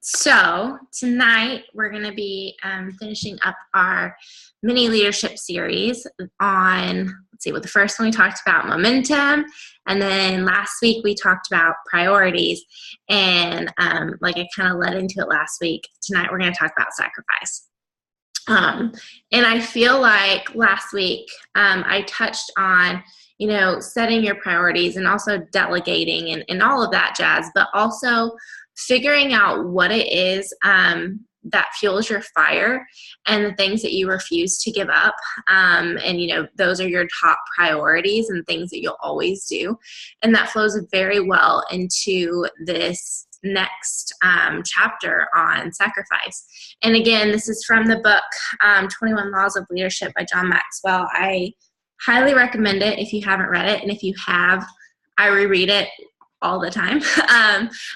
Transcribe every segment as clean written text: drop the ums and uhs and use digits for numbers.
So tonight we're going to be finishing up our mini leadership series on, let's see, well, the first one we talked about momentum, and then last week we talked about priorities, and like I kind of led into it last week, tonight we're going to talk about sacrifice. And I feel like last week I touched on, setting your priorities and also delegating and all of that jazz, but also figuring out what it is that fuels your fire and the things that you refuse to give up. And, those are your top priorities and things that you'll always do. And that flows very well into this next chapter on sacrifice. And again, this is from the book 21 Laws of Leadership by John Maxwell. I highly recommend it if you haven't read it. And if you have, I reread it all the time.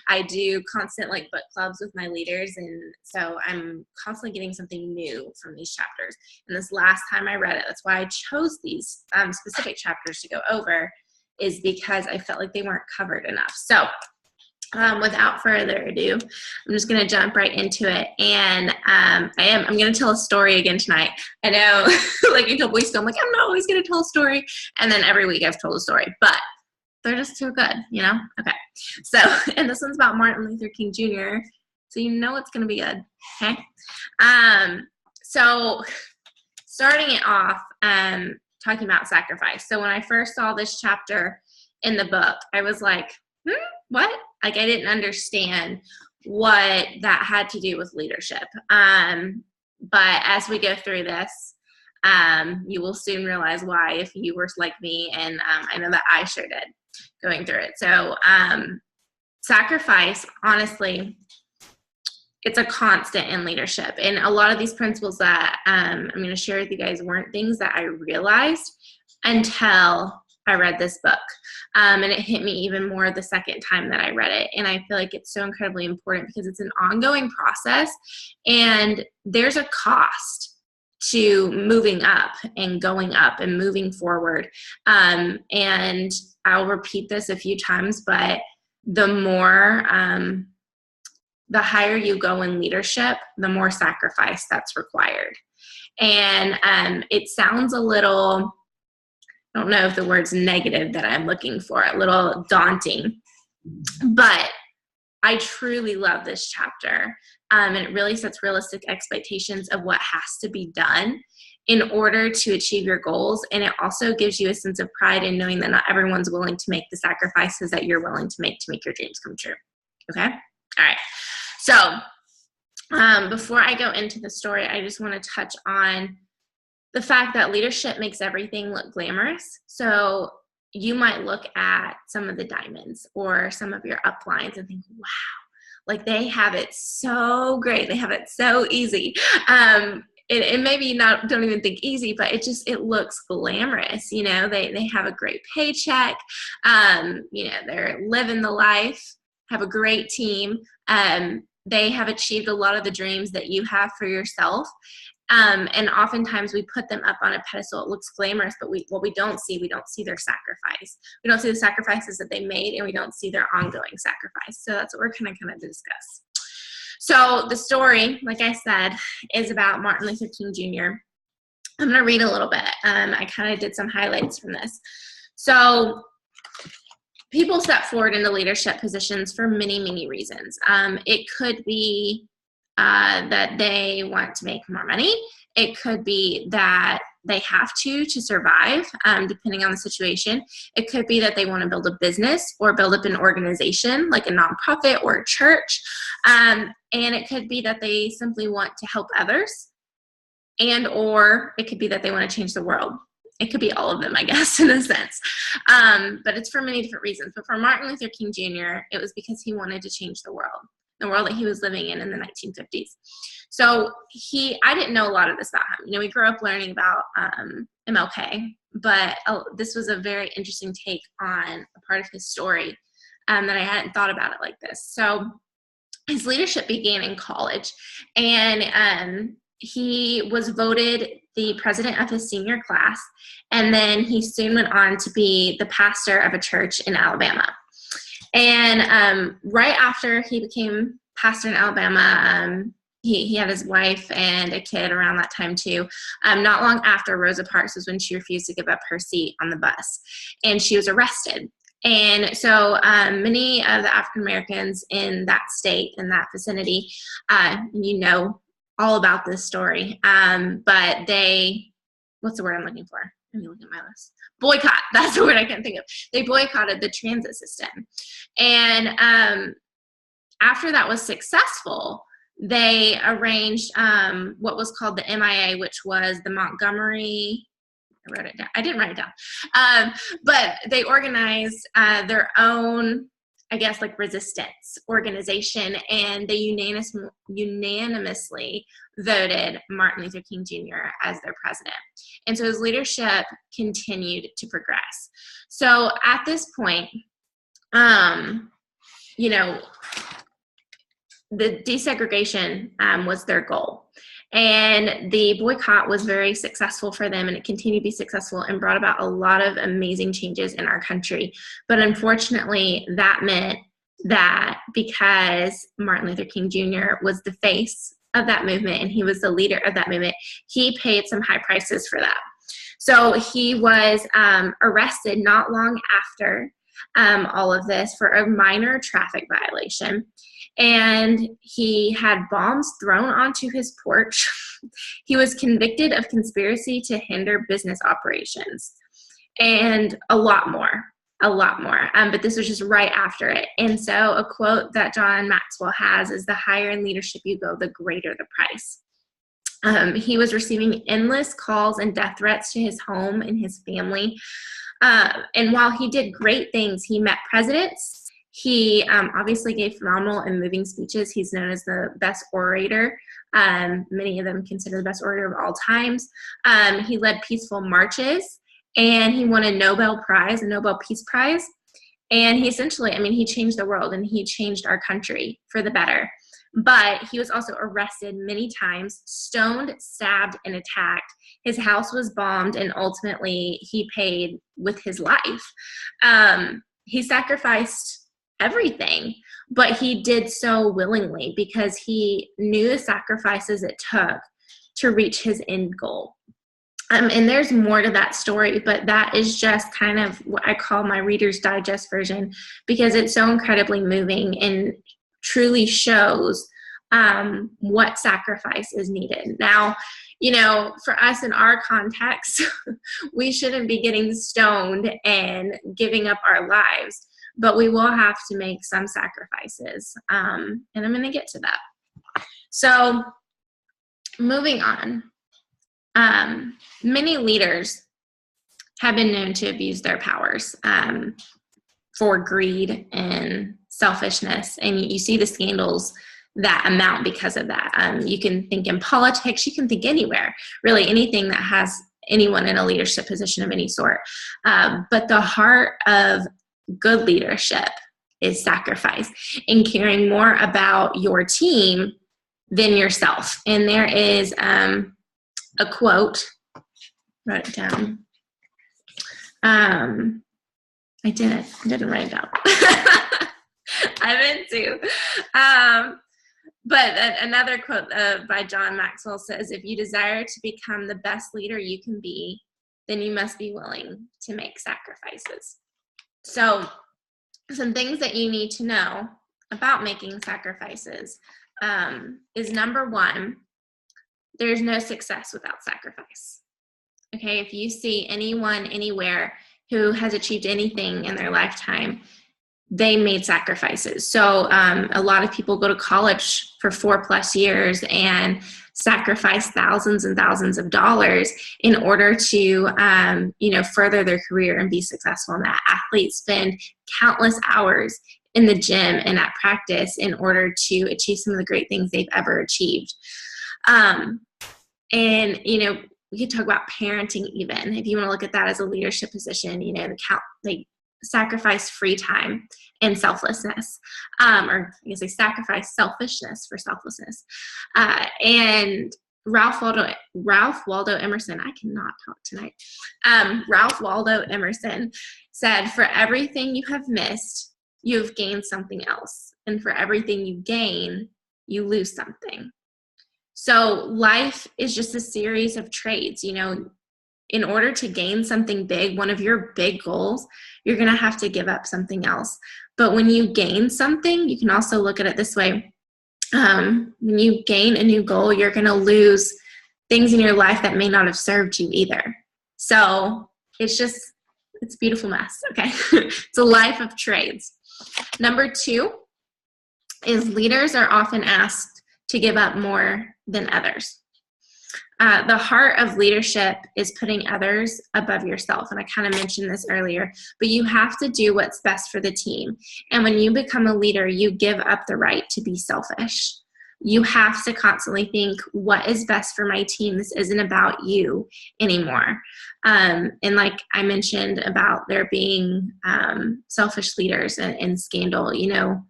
I do constant book clubs with my leaders, and so I'm constantly getting something new from these chapters. And this last time I read it, that's why I chose these specific chapters to go over, is because I felt like they weren't covered enough. So without further ado, I'm just going to jump right into it. And I'm going to tell a story again tonight. I know, like a couple weeks ago, I'm not always going to tell a story. And then every week I've told a story, but they're just too good, Okay. So, and this one's about Martin Luther King Jr., so it's going to be good. Okay. So starting it off, talking about sacrifice. So when I first saw this chapter in the book, I was like, what? I didn't understand what that had to do with leadership. But as we go through this, you will soon realize why, if you were like me, and I know that I sure did going through it. So sacrifice, honestly, it's a constant in leadership. And a lot of these principles that I'm going to share with you guys weren't things that I realized until I read this book. And it hit me even more the second time that I read it. And I feel like it's so incredibly important because it's an ongoing process, and there's a cost to moving up and going up and moving forward. And I'll repeat this a few times, but the more, the higher you go in leadership, the more sacrifice that's required. And it sounds a little, I don't know if the word's negative that I'm looking for, a little daunting, but I truly love this chapter. And it really sets realistic expectations of what has to be done in order to achieve your goals. And it also gives you a sense of pride in knowing that not everyone's willing to make the sacrifices that you're willing to make your dreams come true. Okay? All right. So before I go into the story, I just want to touch on the fact that leadership makes everything look glamorous. So you might look at some of the diamonds or some of your uplines and think, wow, they have it so great. They have it so easy. And maybe don't even think easy, but it looks glamorous. They have a great paycheck. They're living the life, have a great team. They have achieved a lot of the dreams that you have for yourself. And oftentimes we put them up on a pedestal. It looks glamorous, but we don't see their sacrifice. We don't see the sacrifices that they made, and we don't see their ongoing sacrifice. So that's what we're kind of discuss. So the story, like I said, is about Martin Luther King Jr. I'm going to read a little bit. I kind of did some highlights from this. So people step forward into leadership positions for many, many reasons. It could be that they want to make more money. It could be that they have to survive, depending on the situation. It could be that they want to build a business or build up an organization like a nonprofit or a church. And it could be that they simply want to help others, or it could be that they want to change the world. It could be all of them, I guess, in a sense. But it's for many different reasons. But for Martin Luther King Jr., it was because he wanted to change the world that he was living in the 1950s. So I didn't know a lot of this about him. We grew up learning about MLK, but this was a very interesting take on a part of his story that I hadn't thought about it like this. So his leadership began in college, and he was voted the president of his senior class, and then he soon went on to be the pastor of a church in Alabama. And right after he became pastor in Alabama. He had his wife and a kid around that time too. Not long after, Rosa Parks was when she refused to give up her seat on the bus, and she was arrested. And so many of the African Americans in that state, in that vicinity, you know all about this story, but they, what's the word I'm looking for? Let me look at my list. Boycott, that's the word I can't think of. They boycotted the transit system. And after that was successful, they arranged what was called the MIA, which was the Montgomery, I wrote it down. I didn't write it down. But they organized their own, I guess, like resistance organization, and they unanimously voted Martin Luther King Jr. as their president. And so his leadership continued to progress. So at this point, you know, the desegregation was their goal. And the boycott was very successful for them, and it continued to be successful and brought about a lot of amazing changes in our country. But unfortunately, that meant that because Martin Luther King Jr. was the face of that movement and he was the leader of that movement, he paid some high prices for that. So he was arrested not long after all of this for a minor traffic violation. And he had bombs thrown onto his porch. He was convicted of conspiracy to hinder business operations, and a lot more. But this was just right after it. And so a quote that John Maxwell has is, "The higher in leadership you go, the greater the price." He was receiving endless calls and death threats to his home and his family. And while he did great things, he met presidents. He obviously gave phenomenal and moving speeches. He's known as the best orator. Many of them consider the best orator of all times. He led peaceful marches, and he won a Nobel Peace Prize. And he essentially, he changed the world, and he changed our country for the better. But he was also arrested many times, stoned, stabbed, and attacked. His house was bombed, and ultimately he paid with his life. He sacrificed everything, but he did so willingly because he knew the sacrifices it took to reach his end goal. And there's more to that story, but that is just kind of what I call my Reader's Digest version, because it's so incredibly moving and truly shows what sacrifice is needed. Now, for us in our context, we shouldn't be getting stoned and giving up our lives, but we will have to make some sacrifices. And I'm going to get to that. So moving on, many leaders have been known to abuse their powers for greed and selfishness. And you see the scandals that amount because of that. You can think in politics, you can think anywhere, really anything that has anyone in a leadership position of any sort. But the heart of good leadership is sacrifice and caring more about your team than yourself. And there is a quote, write it down. I didn't write it down. I meant to. But another quote by John Maxwell says, "If you desire to become the best leader you can be, then you must be willing to make sacrifices." So some things that you need to know about making sacrifices is, number one, there's no success without sacrifice. Okay, if you see anyone anywhere who has achieved anything in their lifetime, they made sacrifices. So a lot of people go to college for 4+ years and sacrifice thousands and thousands of dollars in order to, further their career and be successful in that. Athletes spend countless hours in the gym and at practice in order to achieve some of the great things they've ever achieved. We could talk about parenting even. If you want to look at that as a leadership position, they sacrifice free time and selflessness, or I guess they sacrifice selfishness for selflessness. And Ralph Waldo Emerson, I cannot talk tonight. Ralph Waldo Emerson said, "For everything you have missed, you've gained something else. And for everything you gain, you lose something. So life is just a series of trades. You know, in order to gain something big, one of your big goals, you're going to have to give up something else. But when you gain something, you can also look at it this way. When you gain a new goal, you're going to lose things in your life that may not have served you either. So it's a beautiful mess. Okay. It's a life of trades. Number 2 is leaders are often asked to give up more than others. The heart of leadership is putting others above yourself. And I kind of mentioned this earlier, but you have to do what's best for the team. And when you become a leader, you give up the right to be selfish. You have to constantly think, what is best for my team? This isn't about you anymore. And like I mentioned about there being selfish leaders and scandal, you know,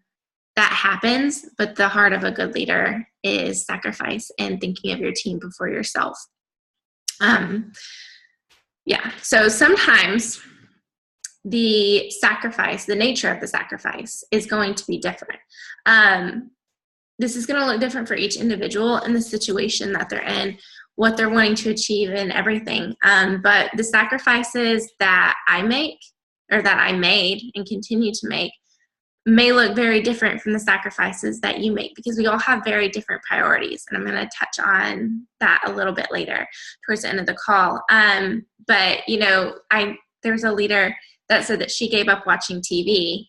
that happens, but the heart of a good leader is sacrifice and thinking of your team before yourself. So sometimes the sacrifice, the nature of the sacrifice is going to be different. This is going to look different for each individual and the situation that they're in, what they're wanting to achieve and everything. But the sacrifices that I make, or that I made and continue to make, may look very different from the sacrifices that you make, because we all have very different priorities. And I'm going to touch on that a little bit later towards the end of the call. But you know, there's a leader that said that she gave up watching TV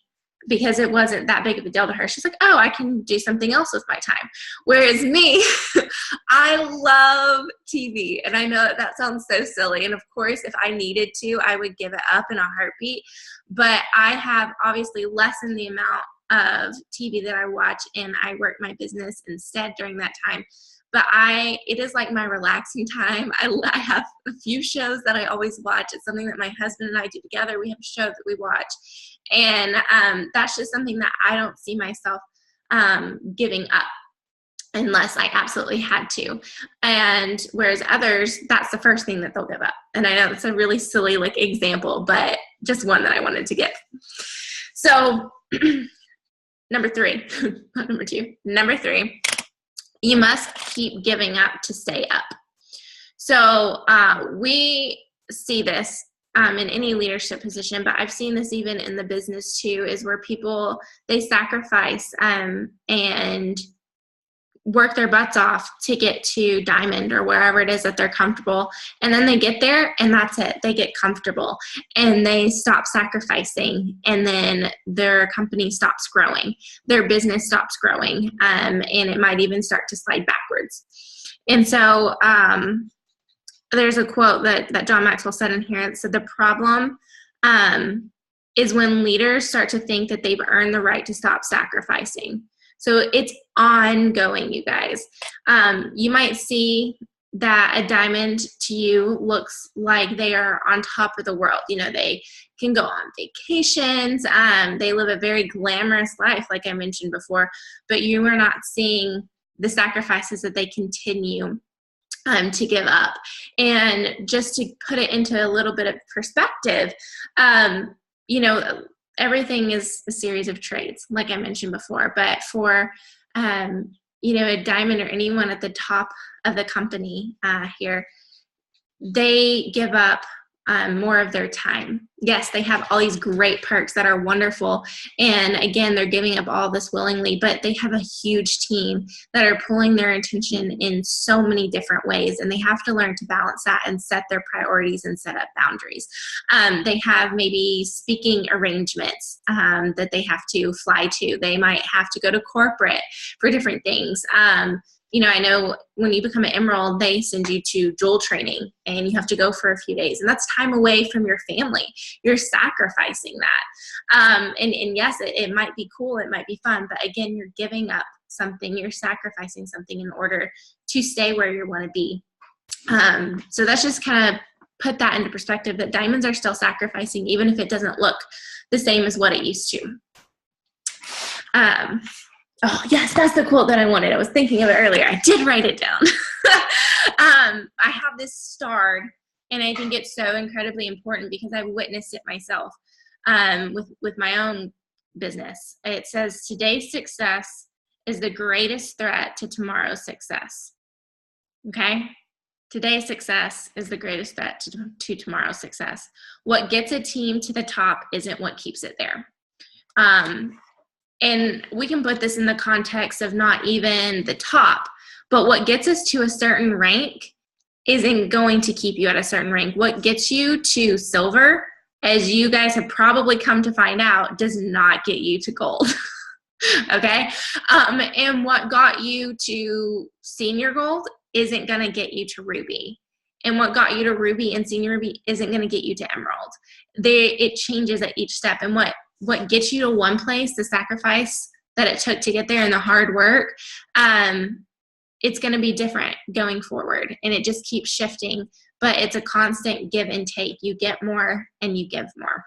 because it wasn't that big of a deal to her. She's like, oh, I can do something else with my time. Whereas me, I love TV. And I know that sounds so silly. And of course, if I needed to, I would give it up in a heartbeat. But I have obviously lessened the amount of TV that I watch, and I work my business instead during that time. But it is like my relaxing time. I have a few shows that I always watch. It's something that my husband and I do together. We have a show that we watch. And that's just something that I don't see myself giving up unless I absolutely had to. And whereas others, that's the first thing that they'll give up. And I know that's a really silly example, but just one that I wanted to give. So number 3, not number 2, number 3, you must keep giving up to stay up. So we see this in any leadership position, but I've seen this even in the business too, is where people, they sacrifice and work their butts off to get to diamond or wherever it is that they're comfortable. And then they get there and that's it. They get comfortable and they stop sacrificing, and then their company stops growing. Their business stops growing, and it might even start to slide backwards. And so there's a quote that John Maxwell said in here that said, the problem is when leaders start to think that they've earned the right to stop sacrificing. So it's ongoing, you guys. You might see that a diamond to you looks like they are on top of the world. You know, they can go on vacations. They live a very glamorous life, like I mentioned before, but you are not seeing the sacrifices that they continue to give up. And just to put it into a little bit of perspective, you know, everything is a series of trades, like I mentioned before. But for, you know, a diamond or anyone at the top of the company here, they give up more of their time. Yes, they have all these great perks that are wonderful. And again, they're giving up all this willingly, but they have a huge team that are pulling their attention in so many different ways. And they have to learn to balance that and set their priorities and set up boundaries. They have maybe speaking arrangements that they have to fly to. They might have to go to corporate for different things. You know, I know when you become an Emerald, they send you to jewel training and you have to go for a few days, and that's time away from your family. You're sacrificing that. And yes, it might be cool. It might be fun, but again, you're giving up something, you're sacrificing something in order to stay where you want to be. So that's just kind of put that into perspective, that diamonds are still sacrificing, even if it doesn't look the same as what it used to. Oh, yes, that's the quote that I wanted. I was thinking of it earlier. I did write it down. I have this starred, and I think it's so incredibly important because I've witnessed it myself with my own business. It says today's success is the greatest threat to tomorrow's success. Okay? Today's success is the greatest threat to tomorrow's success. What gets a team to the top isn't what keeps it there. And we can put this in the context of not even the top, but what gets us to a certain rank isn't going to keep you at a certain rank. What gets you to silver, as you guys have probably come to find out, does not get you to gold. Okay? And what got you to senior gold isn't going to get you to ruby. And what got you to ruby and senior ruby isn't going to get you to emerald. It changes at each step. And what gets you to one place, the sacrifice that it took to get there and the hard work, it's going to be different going forward. And it just keeps shifting. But it's a constant give and take. You get more and you give more.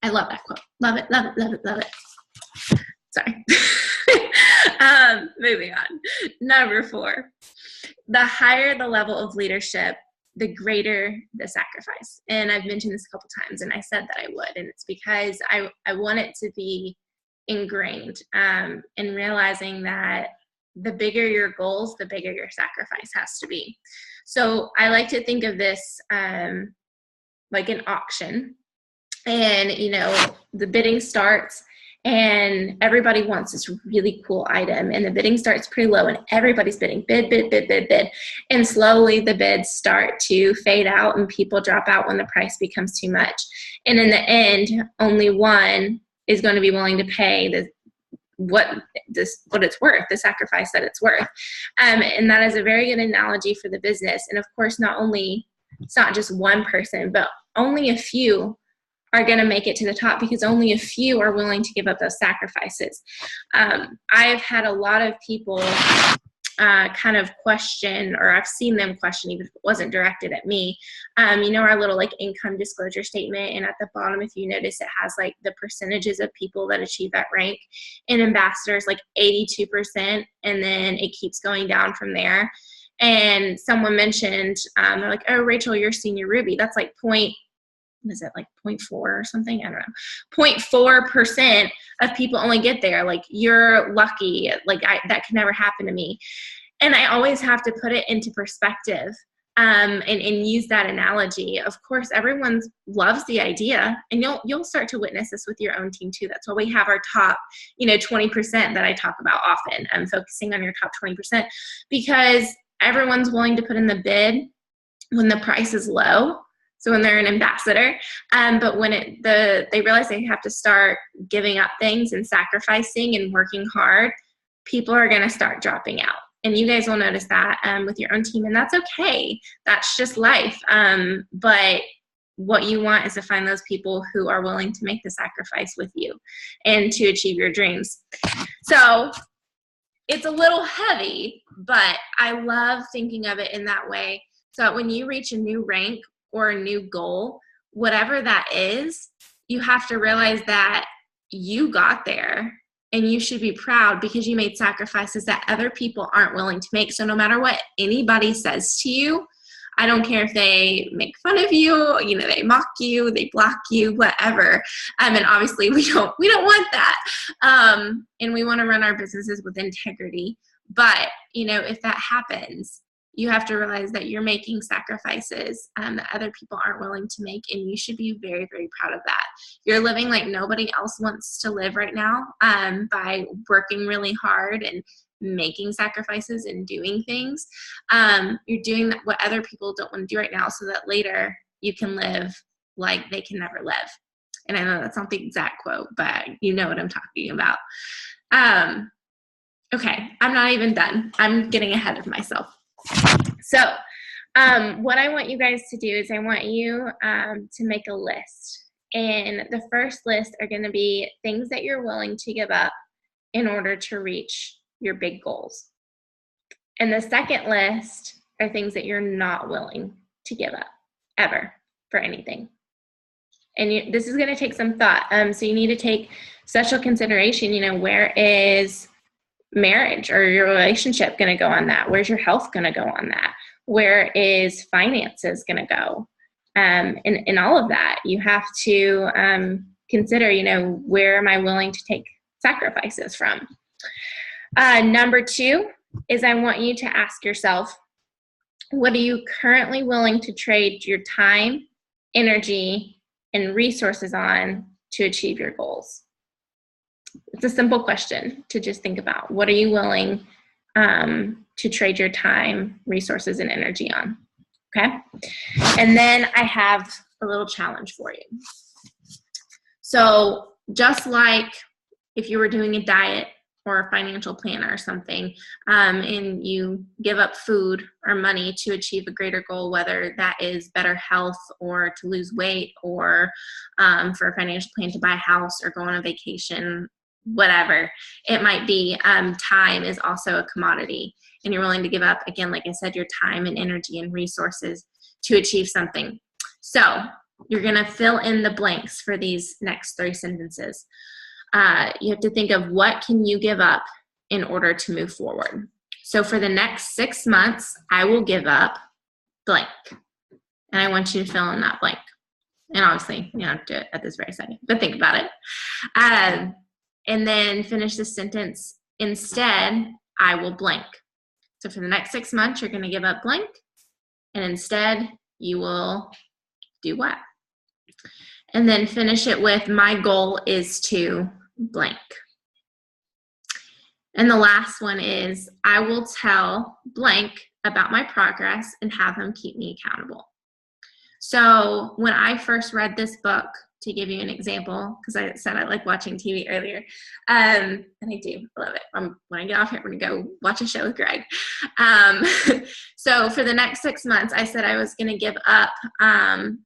I love that quote. Love it, love it, love it, love it. Sorry. Moving on. Number 4, the higher the level of leadership, the greater the sacrifice. And I've mentioned this a couple times, and I said that I would, and it's because I want it to be ingrained in realizing that the bigger your goals, the bigger your sacrifice has to be. So I like to think of this like an auction, and the bidding starts, and everybody wants this really cool item, and the bidding starts pretty low, and everybody's bidding, bid, bid, bid, bid, bid. And slowly the bids start to fade out, and people drop out when the price becomes too much. And in the end, only one is going to be willing to pay what it's worth, the sacrifice that it's worth. And that is a very good analogy for the business. And of course, it's not just one person, but only a few are going to make it to the top, because only a few are willing to give up those sacrifices. I've had a lot of people kind of question, or I've seen them question, even if it wasn't directed at me, our little like income disclosure statement. And at the bottom, if you notice, it has like the percentages of people that achieve that rank. And ambassadors, like 82%. And then it keeps going down from there. And someone mentioned, they're like, oh, Rachel, you're senior ruby. That's like 0.4 or something? I don't know. 0.4% of people only get there. Like, you're lucky. Like, that could never happen to me. And I always have to put it into perspective and use that analogy. Of course, everyone loves the idea, and you'll start to witness this with your own team too. That's why we have our top, 20% that I talk about often. I'm focusing on your top 20%, because everyone's willing to put in the bid when the price is low. So when they're an ambassador, but when they realize they have to start giving up things and sacrificing and working hard, people are going to start dropping out. And you guys will notice that with your own team, and that's okay. That's just life. But what you want is to find those people who are willing to make the sacrifice with you and to achieve your dreams. So it's a little heavy, but I love thinking of it in that way. So that when you reach a new rank or a new goal, whatever that is, you have to realize that you got there, and you should be proud because you made sacrifices that other people aren't willing to make. So no matter what anybody says to you, I don't care if they make fun of you, they mock you, they block you, whatever. And obviously we don't want that. And we want to run our businesses with integrity. But, if that happens, you have to realize that you're making sacrifices that other people aren't willing to make, and you should be very, very proud of that. You're living like nobody else wants to live right now by working really hard and making sacrifices and doing things. You're doing what other people don't want to do right now, so that later you can live like they can never live. And I know that's not the exact quote, but you know what I'm talking about. Okay, I'm not even done. I'm getting ahead of myself. So what I want you guys to do is I want you to make a list. And the first list are going to be things that you're willing to give up in order to reach your big goals. And the second list are things that you're not willing to give up ever for anything. And this is going to take some thought. So you need to take special consideration, where is marriage or your relationship going to go on that? Where's your health going to go on that? Where is finances going to go? And all of that, you have to consider, where am I willing to take sacrifices from? Number 2 is I want you to ask yourself, what are you currently willing to trade your time, energy, and resources on to achieve your goals? It's a simple question to just think about. What are you willing to trade your time, resources, and energy on? Okay? And then I have a little challenge for you. So just like if you were doing a diet or a financial plan or something, and you give up food or money to achieve a greater goal, whether that is better health or to lose weight or for a financial plan to buy a house or go on a vacation, whatever it might be, time is also a commodity. And you're willing to give up, again, like I said, your time and energy and resources to achieve something. So you're going to fill in the blanks for these next 3 sentences. You have to think of what can you give up in order to move forward. So for the next 6 months, I will give up blank. And I want you to fill in that blank. And obviously, you don't have to do it at this very second, but think about it. And then finish the sentence, instead, I will blank. So for the next 6 months, you're going to give up blank. And instead, you will do what? And then finish it with, my goal is to blank. And the last one is, I will tell blank about my progress and have them keep me accountable. So when I first read this book, to give you an example, because I said I like watching TV earlier, and I do love it. When I get off here, I'm going to go watch a show with Greg. So for the next 6 months, I said I was going to give up, an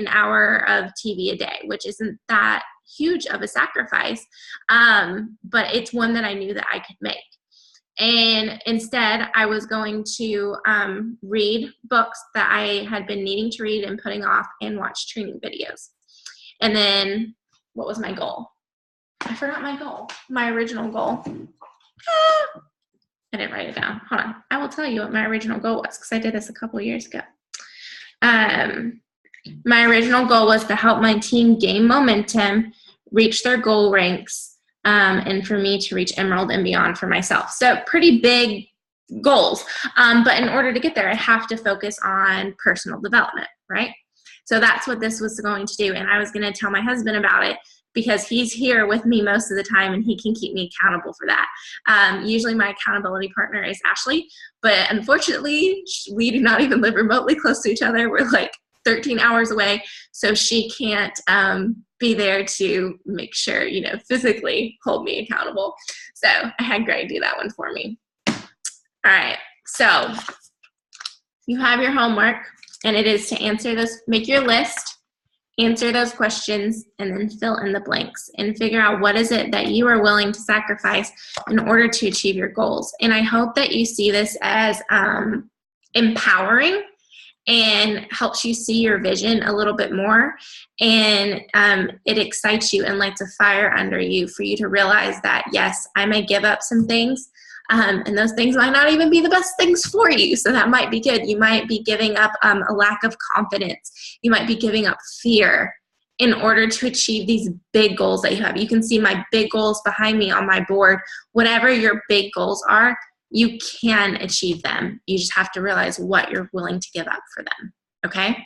hour of TV a day, which isn't that huge of a sacrifice, but it's one that I knew that I could make. And instead, I was going to read books that I had been needing to read and putting off, and watch training videos. And then, what was my goal? I forgot my goal, my original goal. I didn't write it down. Hold on. I will tell you what my original goal was, because I did this a couple years ago. My original goal was to help my team gain momentum, reach their goal ranks, and for me to reach Emerald and beyond for myself. So pretty big goals. But in order to get there, I have to focus on personal development, right? So that's what this was going to do. And I was going to tell my husband about it, because he's here with me most of the time and he can keep me accountable for that. Usually my accountability partner is Ashley, but unfortunately we do not even live remotely close to each other. We're like 13 hours away. So she can't be there to make sure, physically hold me accountable. So I had Greg do that one for me. All right. So you have your homework, and it is to answer those, make your list, answer those questions, and then fill in the blanks and figure out what is it that you are willing to sacrifice in order to achieve your goals. And I hope that you see this as empowering and helps you see your vision a little bit more. And it excites you and lights a fire under you for you to realize that, yes, I may give up some things, and those things might not even be the best things for you. So that might be good. You might be giving up a lack of confidence. You might be giving up fear in order to achieve these big goals that you have. You can see my big goals behind me on my board. Whatever your big goals are, you can achieve them. You just have to realize what you're willing to give up for them. Okay?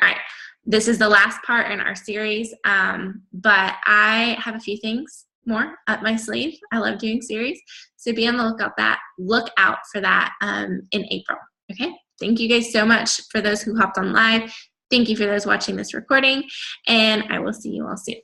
All right. This is the last part in our series, but I have a few things more up my sleeve. I love doing series. So be on the look out for that in April. Okay? Thank you guys so much for those who hopped on live. Thank you for those watching this recording, and I will see you all soon.